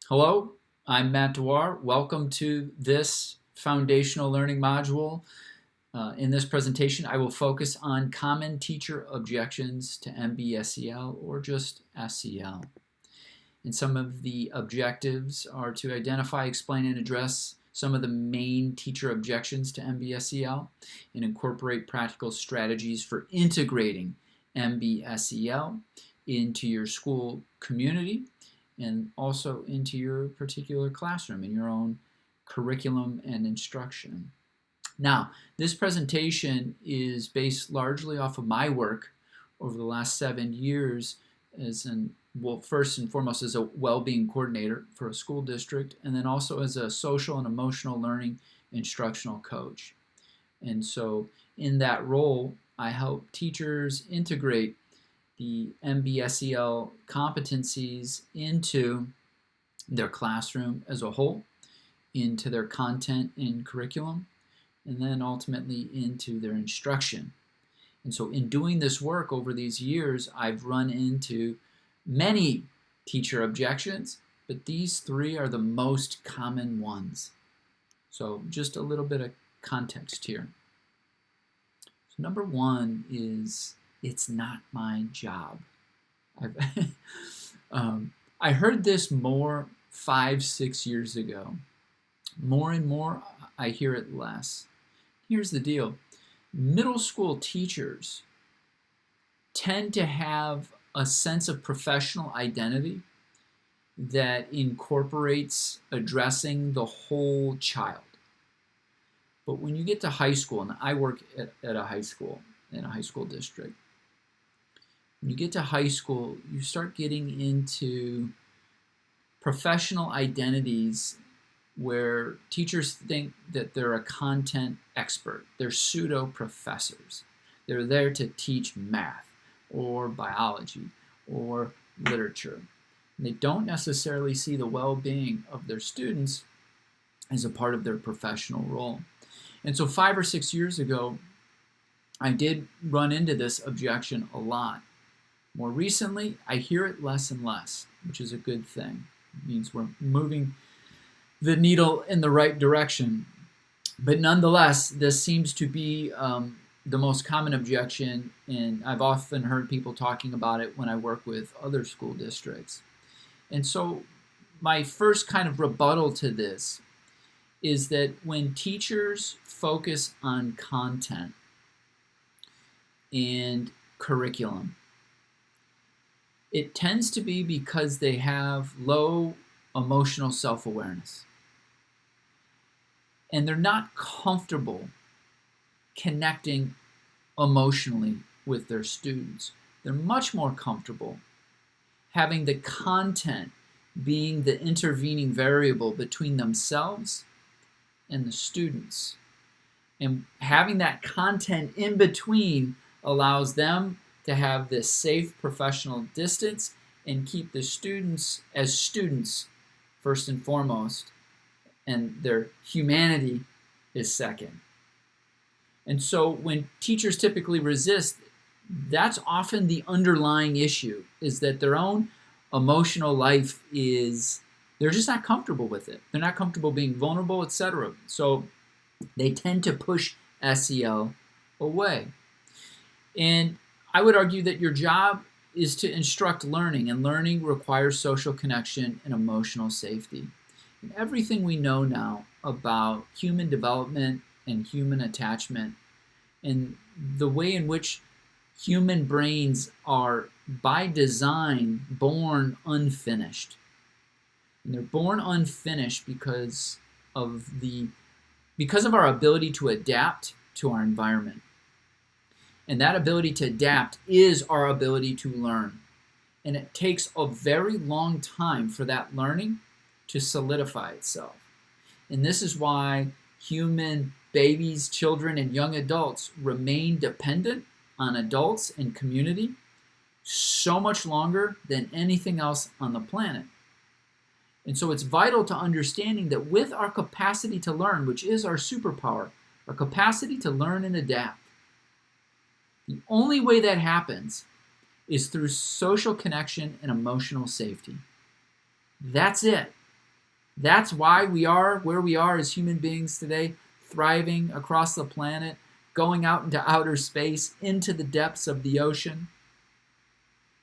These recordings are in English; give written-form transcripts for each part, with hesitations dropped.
Hello, I'm Matt Dewar. Welcome to this foundational learning module. In this presentation, I will focus on common teacher objections to MBSEL or just SEL. And some of the objectives are to identify, explain, and address some of the main teacher objections to MBSEL and incorporate practical strategies for integrating MBSEL into your school community and also into your particular classroom in your own curriculum and instruction. Now, this presentation is based largely off of my work over the last 7 years first and foremost as a well-being coordinator for a school district, and then also as a social and emotional learning instructional coach. And so in that role, I help teachers integrate the MBSEL competencies into their classroom as a whole, into their content and curriculum, and then ultimately into their instruction. And so in doing this work over these years, I've run into many teacher objections, but these three are the most common ones. So just a little bit of context here. So number one is, it's not my job. I heard this more 5-6 years ago. More and more, I hear it less. Here's the deal. Middle school teachers tend to have a sense of professional identity that incorporates addressing the whole child. But when you get to high school, and I work at a high school, in a high school district, when you get to high school, you start getting into professional identities where teachers think that they're a content expert. They're pseudo-professors. They're there to teach math or biology or literature. And they don't necessarily see the well-being of their students as a part of their professional role. And so 5 or 6 years ago, I did run into this objection a lot. More recently, I hear it less and less, which is a good thing. It means we're moving the needle in the right direction. But nonetheless, this seems to be the most common objection, and I've often heard people talking about it when I work with other school districts. And so my first kind of rebuttal to this is that when teachers focus on content and curriculum, it tends to be because they have low emotional self-awareness. And they're not comfortable connecting emotionally with their students. They're much more comfortable having the content being the intervening variable between themselves and the students. And having that content in between allows them to have this safe professional distance and keep the students as students first and foremost, and their humanity is second. And so when teachers typically resist, that's often the underlying issue, is that their own emotional life they're just not comfortable with it. They're not comfortable being vulnerable, etc. So they tend to push SEL away. And I would argue that your job is to instruct learning, and learning requires social connection and emotional safety. And everything we know now about human development and human attachment and the way in which human brains are by design born unfinished. And they're born unfinished because of our ability to adapt to our environment. And that ability to adapt is our ability to learn. And it takes a very long time for that learning to solidify itself. And this is why human babies, children, and young adults remain dependent on adults and community so much longer than anything else on the planet. And so it's vital to understanding that with our capacity to learn, which is our superpower, our capacity to learn and adapt, the only way that happens is through social connection and emotional safety. That's it. That's why we are where we are as human beings today, thriving across the planet, going out into outer space, into the depths of the ocean.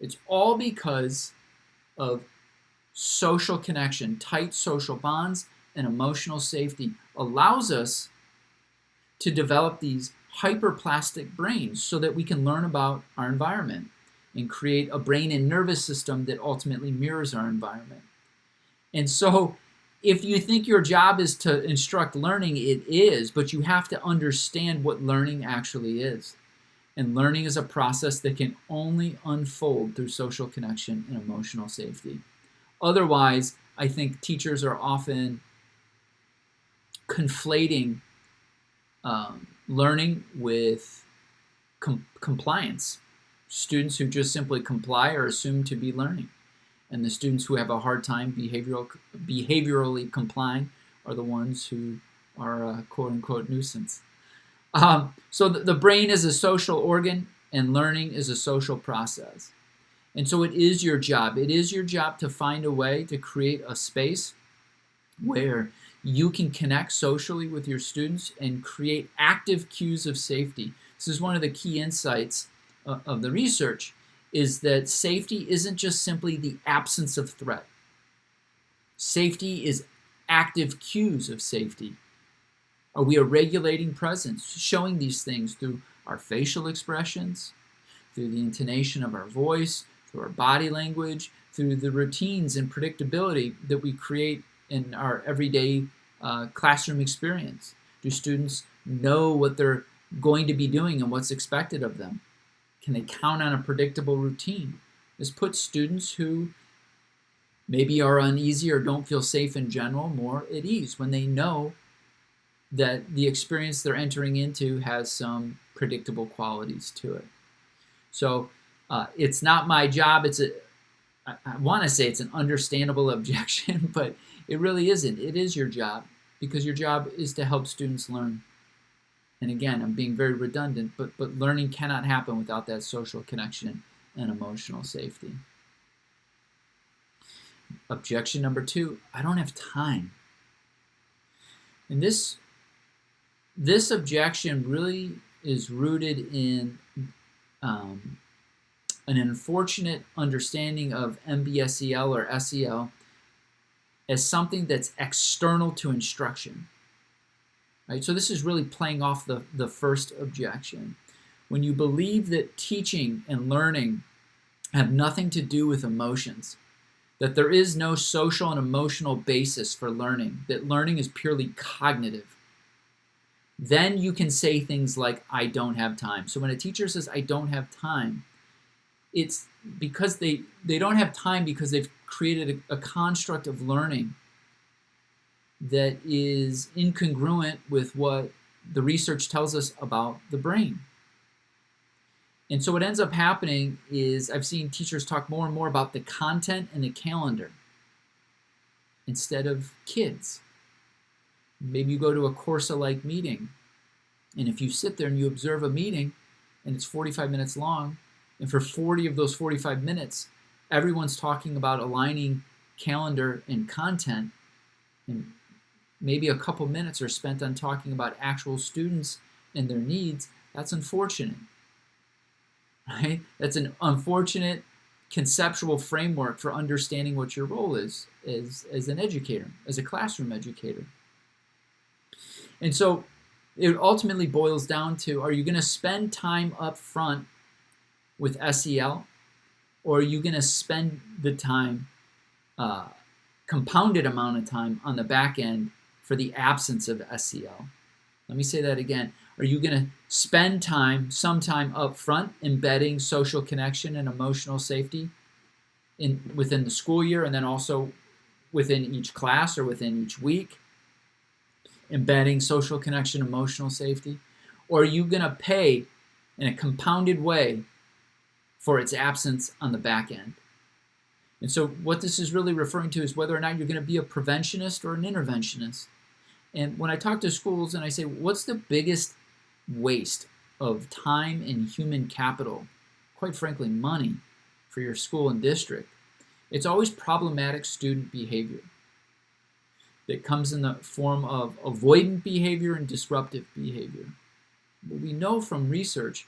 It's all because of social connection, tight social bonds, and emotional safety allows us to develop these hyperplastic brains so that we can learn about our environment and create a brain and nervous system that ultimately mirrors our environment. And so if you think your job is to instruct learning, it is, but you have to understand what learning actually is. And learning is a process that can only unfold through social connection and emotional safety. Otherwise, I think teachers are often conflating learning with compliance. Students who just simply comply are assumed to be learning. And the students who have a hard time behaviorally complying are the ones who are a quote-unquote nuisance. So the brain is a social organ, and learning is a social process. And so it is your job. It is your job to find a way to create a space where you can connect socially with your students and create active cues of safety. This is one of the key insights of the research, is that safety isn't just simply the absence of threat. Safety is active cues of safety. Are we a regulating presence, showing these things through our facial expressions, through the intonation of our voice, through our body language, through the routines and predictability that we create in our everyday classroom experience? Do students know what they're going to be doing and what's expected of them? Can they count on a predictable routine? This puts students who maybe are uneasy or don't feel safe in general more at ease when they know that the experience they're entering into has some predictable qualities to it. So it's not my job. I want to say it's an understandable objection, but it really isn't. It is your job, because your job is to help students learn. And again, I'm being very redundant, but learning cannot happen without that social connection and emotional safety. Objection number 2, I don't have time. And this objection really is rooted in an unfortunate understanding of MBSEL or SEL as something that's external to instruction. Right? So this is really playing off the first objection. When you believe that teaching and learning have nothing to do with emotions, that there is no social and emotional basis for learning, that learning is purely cognitive, then you can say things like, I don't have time. So when a teacher says, I don't have time, it's because they don't have time because they've created a construct of learning that is incongruent with what the research tells us about the brain. And so what ends up happening is I've seen teachers talk more and more about the content and the calendar instead of kids. Maybe you go to a Corsa-like meeting, and if you sit there and you observe a meeting and it's 45 minutes long, and for 40 of those 45 minutes, everyone's talking about aligning calendar and content, and maybe a couple minutes are spent on talking about actual students and their needs, that's unfortunate. Right? That's an unfortunate conceptual framework for understanding what your role is as an educator, as a classroom educator. And so it ultimately boils down to, are you going to spend time up front with SEL, or are you going to spend the time, compounded amount of time on the back end for the absence of SEL? Let me say that again. Are you going to spend some time up front embedding social connection and emotional safety within the school year, and then also within each class or within each week, embedding social connection, emotional safety? Or are you going to pay in a compounded way for its absence on the back end? And so what this is really referring to is whether or not you're going to be a preventionist or an interventionist. And when I talk to schools and I say, what's the biggest waste of time and human capital, quite frankly, money, for your school and district? It's always problematic student behavior. that comes in the form of avoidant behavior and disruptive behavior. But we know from research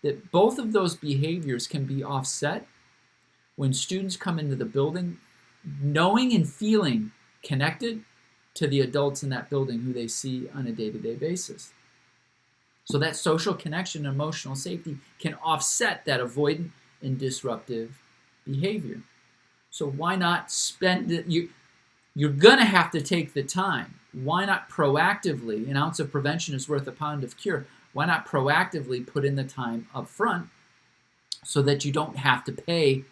that both of those behaviors can be offset when students come into the building knowing and feeling connected to the adults in that building who they see on a day-to-day basis. So that social connection and emotional safety can offset that avoidant and disruptive behavior. So why not spend it? You're going to have to take the time. Why not proactively? An ounce of prevention is worth a pound of cure. Why not proactively put in the time up front so that you don't have to pay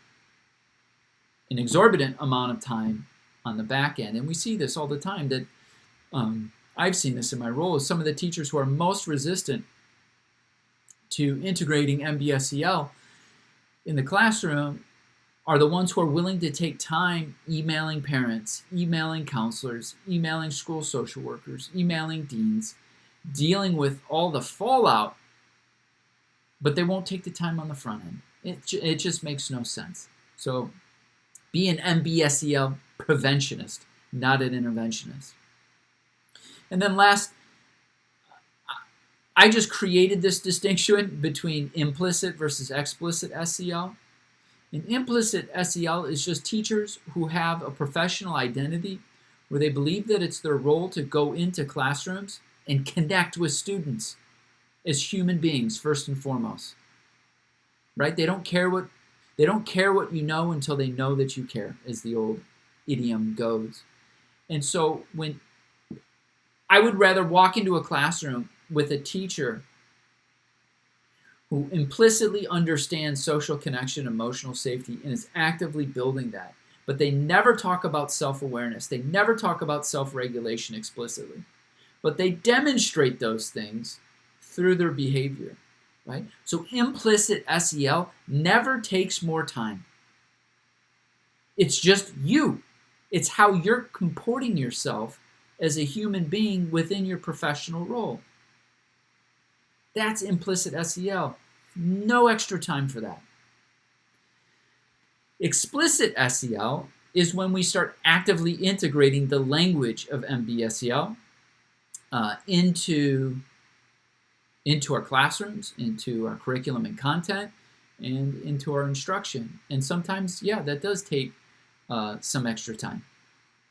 an exorbitant amount of time on the back end? And we see this all the time. That I've seen this in my role as some of the teachers who are most resistant to integrating MBSEL in the classroom are the ones who are willing to take time emailing parents, emailing counselors, emailing school social workers, emailing deans, dealing with all the fallout, but they won't take the time on the front end. It just makes no sense. So be an MBSEL preventionist, not an interventionist. And then last, I just created this distinction between implicit versus explicit SEL. And implicit SEL is just teachers who have a professional identity where they believe that it's their role to go into classrooms and connect with students as human beings first and foremost. Right? They don't care what you know until they know that you care, as the old idiom goes. And so when I would rather walk into a classroom with a teacher who implicitly understands social connection, emotional safety, and is actively building that. But they never talk about self-awareness. They never talk about self-regulation explicitly. But they demonstrate those things through their behavior, right? So implicit SEL never takes more time. It's just you. It's how you're comporting yourself as a human being within your professional role. That's implicit SEL. No extra time for that. Explicit SEL is when we start actively integrating the language of MBSEL into our classrooms, into our curriculum and content, and into our instruction. And sometimes, yeah, that does take some extra time,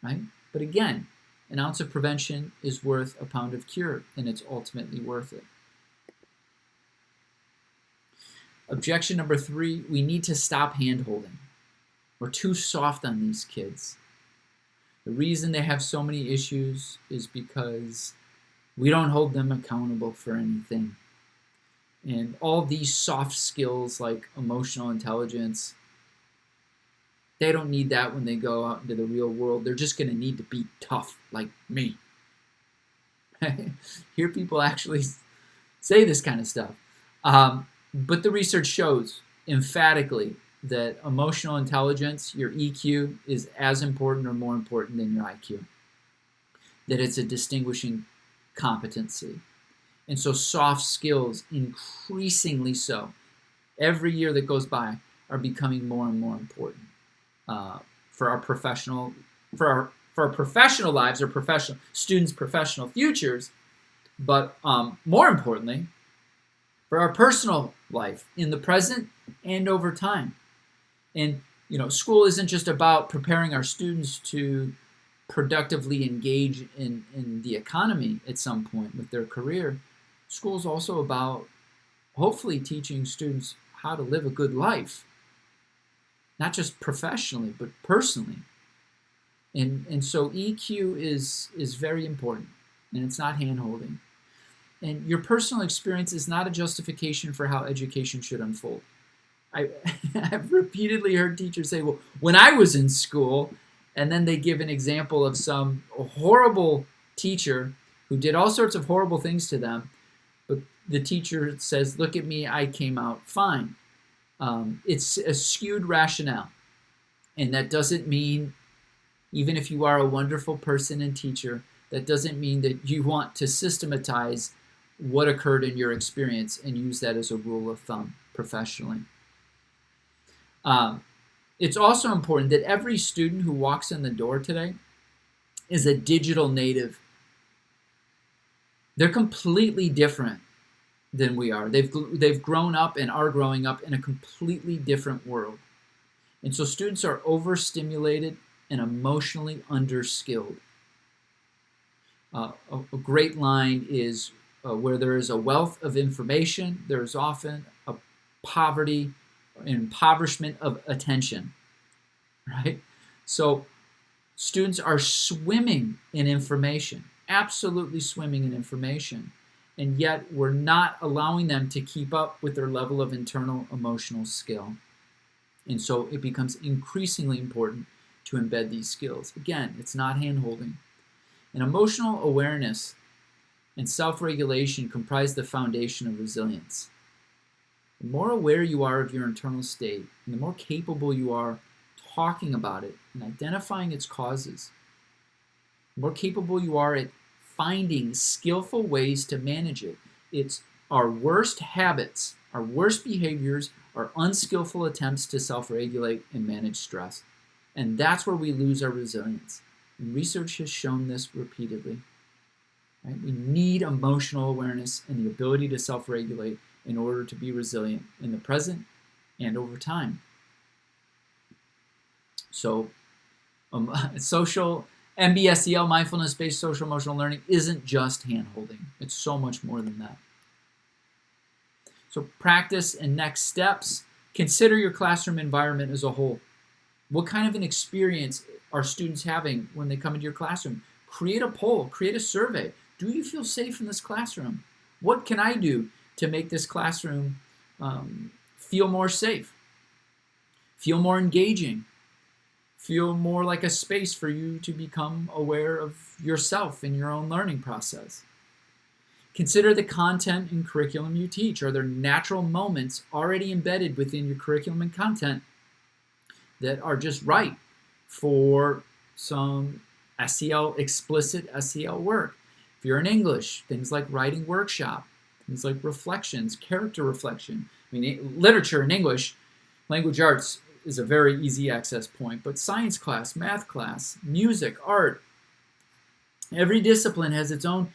right? But again, an ounce of prevention is worth a pound of cure, and it's ultimately worth it. Objection number 3, we need to stop hand-holding. We're too soft on these kids. The reason they have so many issues is because we don't hold them accountable for anything. And all these soft skills like emotional intelligence, they don't need that when they go out into the real world. They're just going to need to be tough like me. Hear people actually say this kind of stuff. But the research shows emphatically that emotional intelligence, your EQ, is as important or more important than your IQ. That it's a distinguishing competency. And so soft skills, increasingly so, every year that goes by, are becoming more and more important for our professional lives, or professional students' professional futures, but more importantly, for our personal life in the present and over time. And school isn't just about preparing our students to productively engage in the economy at some point with their career. School is also about hopefully teaching students how to live a good life, not just professionally, but personally. And so EQ is very important, and it's not hand-holding. And your personal experience is not a justification for how education should unfold. I've repeatedly heard teachers say, well, when I was in school, and then they give an example of some horrible teacher who did all sorts of horrible things to them, but the teacher says, look at me, I came out fine. It's a skewed rationale. And that doesn't mean, even if you are a wonderful person and teacher, that doesn't mean that you want to systematize what occurred in your experience and use that as a rule of thumb professionally. It's also important that every student who walks in the door today is a digital native. They're completely different than we are. They've grown up and are growing up in a completely different world. And so students are overstimulated and emotionally underskilled. A great line is, where there is a wealth of information, there is often a poverty, an impoverishment of attention, right? So students are swimming in information, absolutely swimming in information, and yet we're not allowing them to keep up with their level of internal emotional skill. And so it becomes increasingly important to embed these skills. Again, it's not hand-holding. And emotional awareness and self-regulation comprise the foundation of resilience. The more aware you are of your internal state, and the more capable you are talking about it and identifying its causes, the more capable you are at finding skillful ways to manage it. It's our worst habits, our worst behaviors, our unskillful attempts to self-regulate and manage stress. And that's where we lose our resilience. And research has shown this repeatedly. Right? We need emotional awareness and the ability to self-regulate in order to be resilient in the present and over time. So social MBSEL, mindfulness-based social emotional learning, isn't just hand-holding. It's so much more than that. So practice and next steps. Consider your classroom environment as a whole. What kind of an experience are students having when they come into your classroom? Create a poll, create a survey. Do you feel safe in this classroom? What can I do to make this classroom feel more safe, feel more engaging, feel more like a space for you to become aware of yourself in your own learning process? Consider the content and curriculum you teach. Are there natural moments already embedded within your curriculum and content that are just right for some SEL, explicit SEL work? If you're in English, things like writing workshop, things like reflections, character reflection. I mean, literature in English, language arts is a very easy access point, but science class, math class, music, art, every discipline has its own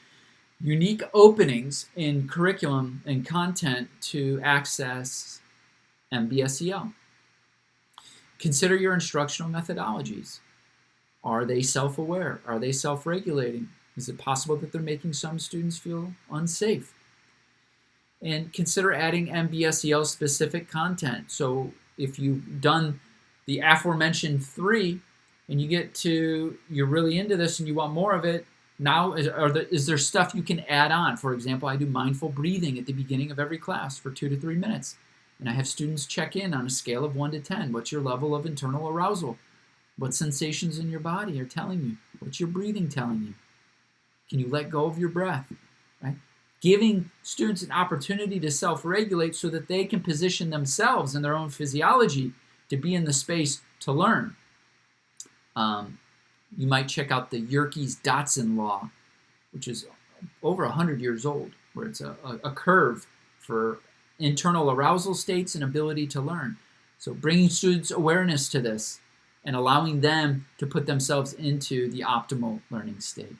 unique openings in curriculum and content to access MBSEL. Consider your instructional methodologies. Are they self-aware? Are they self-regulating? Is it possible that they're making some students feel unsafe? And consider adding MBSEL-specific content. So if you've done the aforementioned 3 and you get to, you're really into this and you want more of it, now is there stuff you can add on? For example, I do mindful breathing at the beginning of every class for 2 to 3 minutes. And I have students check in on a scale of 1 to 10. What's your level of internal arousal? What sensations in your body are telling you? What's your breathing telling you? Can you let go of your breath? Right? Giving students an opportunity to self-regulate so that they can position themselves in their own physiology to be in the space to learn. You might check out the Yerkes-Dotson law, which is over 100 years old, where it's a curve for internal arousal states and ability to learn. So bringing students awareness to this and allowing them to put themselves into the optimal learning state.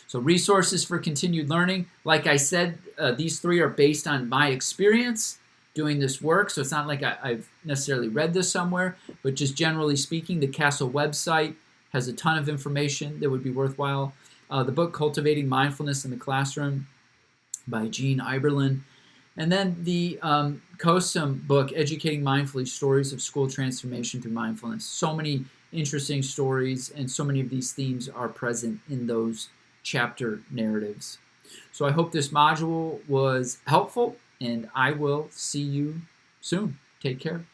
So resources for continued learning. Like I said, these 3 are based on my experience doing this work. So it's not like I've necessarily read this somewhere, but just generally speaking, the CASEL website has a ton of information that would be worthwhile. The book Cultivating Mindfulness in the Classroom by Jeanie, Iberlin. And then the COSM book, Educating Mindfully, Stories of School Transformation Through Mindfulness. So many interesting stories, and so many of these themes are present in those chapter narratives. So I hope this module was helpful, and I will see you soon. Take care.